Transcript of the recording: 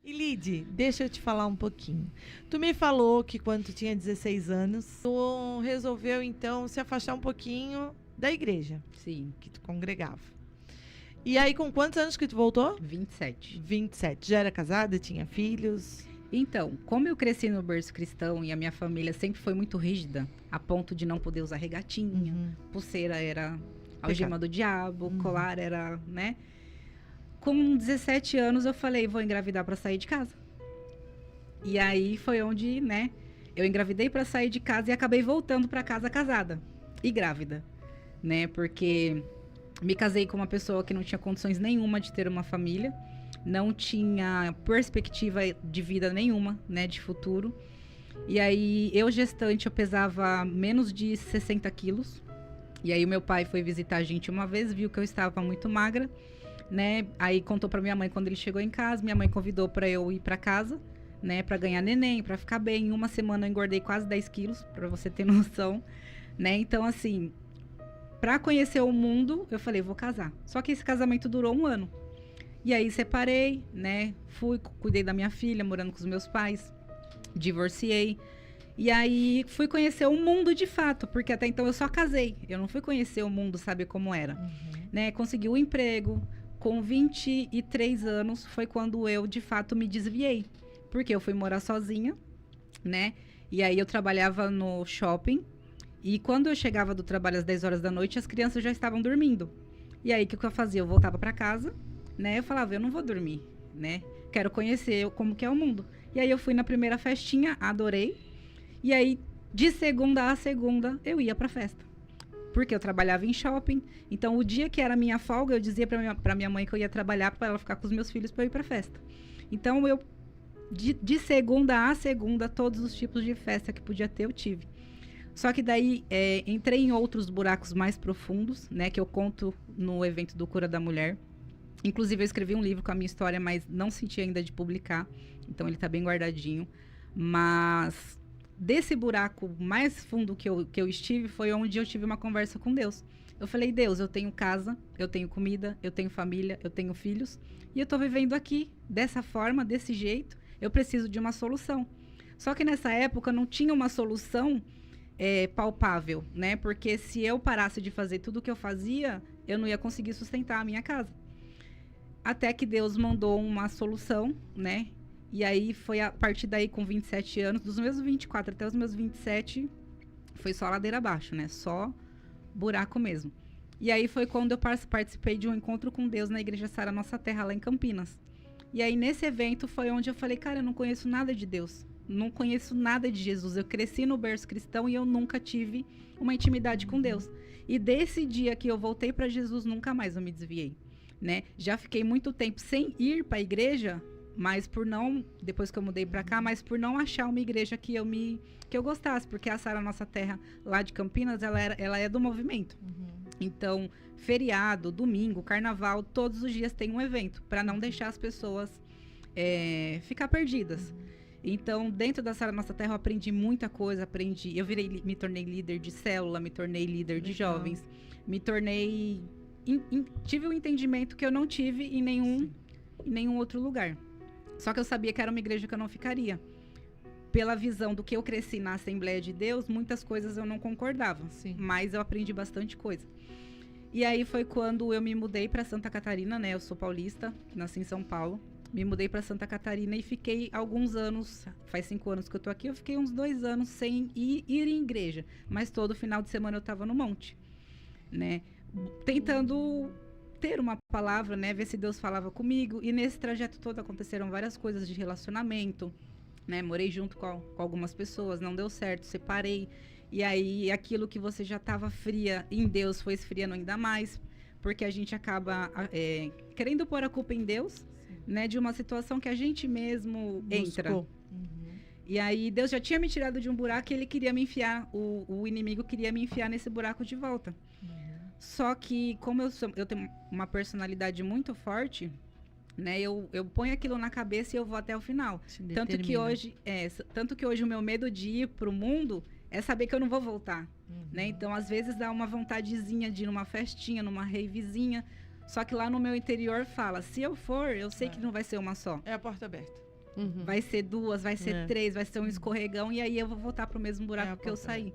E Lid, deixa eu te falar um pouquinho. Tu me falou que quando tu tinha 16 anos, tu resolveu então se afastar um pouquinho da igreja Sim, que tu congregava. E aí, com quantos anos que tu voltou? 27. 27. Já era casada, tinha filhos? Então, como eu cresci no berço cristão e a minha família sempre foi muito rígida, a ponto de não poder usar regatinha, pulseira era algema do diabo, colar era, né? Com 17 anos eu falei, vou engravidar para sair de casa. E aí foi onde, né, eu engravidei para sair de casa e acabei voltando para casa casada e grávida, né? Porque me casei com uma pessoa que não tinha condições nenhuma de ter uma família, não tinha perspectiva de vida nenhuma, né, de futuro. E aí, eu gestante, eu pesava menos de 60 quilos. E aí, o meu pai foi visitar a gente uma vez, viu que eu estava muito magra, né? Aí, contou pra minha mãe quando ele chegou em casa. Minha mãe convidou pra eu ir pra casa, né, pra ganhar neném, pra ficar bem. Em uma semana, eu engordei quase 10 quilos, pra você ter noção, né? Então, assim, pra conhecer o mundo, eu falei, vou casar. Só que esse casamento durou 1 ano. E aí separei, né? Fui, cuidei da minha filha, morando com os meus pais. Divorciei. E aí fui conhecer o mundo de fato, porque até então eu só casei. Eu não fui conhecer o mundo, saber como era. Né? Consegui um emprego. Com 23 anos foi quando eu, de fato, me desviei. Porque eu fui morar sozinha, né? E aí eu trabalhava no shopping. E quando eu chegava do trabalho às 10 horas da noite, as crianças já estavam dormindo. E aí, o que eu fazia? Eu voltava para casa, né? Eu falava, eu não vou dormir, né? Quero conhecer como que é o mundo. E aí, eu fui na primeira festinha, adorei. E aí, de segunda a segunda, eu ia pra festa. Porque eu trabalhava em shopping. Então, o dia que era minha folga, eu dizia pra minha mãe que eu ia trabalhar para ela ficar com os meus filhos para eu ir pra festa. Então, eu, de segunda a segunda, todos os tipos de festa que podia ter, eu tive. Só que daí entrei em outros buracos mais profundos, né? Que eu conto no evento do Cura da Mulher. Inclusive, eu escrevi um livro com a minha história, mas não senti ainda de publicar. Então, ele está bem guardadinho. Mas desse buraco mais fundo que eu estive, foi onde eu tive uma conversa com Deus. Eu falei, Deus, eu tenho casa, eu tenho comida, eu tenho família, eu tenho filhos. E eu estou vivendo aqui, dessa forma, desse jeito. Eu preciso de uma solução. Só que nessa época não tinha uma solução palpável, né? Porque se eu parasse de fazer tudo o que eu fazia, eu não ia conseguir sustentar a minha casa. Até que Deus mandou uma solução, né? E aí foi a partir daí, com 27 anos, dos meus 24 até os meus 27, foi só ladeira abaixo, né? Só buraco mesmo. E aí foi quando eu participei de um encontro com Deus na Igreja Sara Nossa Terra, lá em Campinas. E aí nesse evento foi onde eu falei, cara, eu não conheço nada de Deus. Não conheço nada de Jesus. Eu cresci no berço cristão e eu nunca tive uma intimidade com Deus. E desse dia que eu voltei para Jesus, nunca mais eu me desviei, né? Já fiquei muito tempo sem ir para a igreja, mas por não, depois que eu mudei para cá, mas por não achar uma igreja que eu gostasse, porque a Sara Nossa Terra lá de Campinas, ela é do movimento. Então, feriado, domingo, carnaval, todos os dias tem um evento para não deixar as pessoas ficar perdidas. Então, dentro da Sara Nossa Terra, eu aprendi muita coisa, me tornei líder de célula, me tornei líder de jovens, me tornei, tive um entendimento que eu não tive em nenhum outro lugar. Só que eu sabia que era uma igreja que eu não ficaria. Pela visão do que eu cresci na Assembleia de Deus, muitas coisas eu não concordava, mas eu aprendi bastante coisa. E aí foi quando eu me mudei para Santa Catarina, né? Eu sou paulista, nasci em São Paulo. Me mudei para Santa Catarina e fiquei alguns anos, faz 5 anos que eu tô aqui, eu fiquei uns 2 anos sem ir em igreja. Mas todo final de semana eu tava no monte, né? Tentando ter uma palavra, né? Ver se Deus falava comigo. E nesse trajeto todo aconteceram várias coisas de relacionamento, né? Morei junto com algumas pessoas, não deu certo, separei. E aí aquilo que você já estava fria em Deus foi esfriando ainda mais, porque a gente acaba querendo pôr a culpa em Deus, né, de uma situação que a gente mesmo entra. E aí Deus já tinha me tirado de um buraco e ele queria me enfiar, o inimigo queria me enfiar nesse buraco de volta. Só que como eu tenho uma personalidade muito forte, né, eu ponho aquilo na cabeça e eu vou até o final. Tanto que hoje o meu medo de ir pro mundo é saber que eu não vou voltar, né? Então às vezes dá uma vontadezinha de ir numa festinha, numa ravezinha. Só que lá no meu interior fala, se eu for, eu sei que não vai ser uma só. É a porta aberta. Vai ser 2, vai ser 3, vai ser um escorregão, e aí eu vou voltar pro mesmo buraco que eu saí.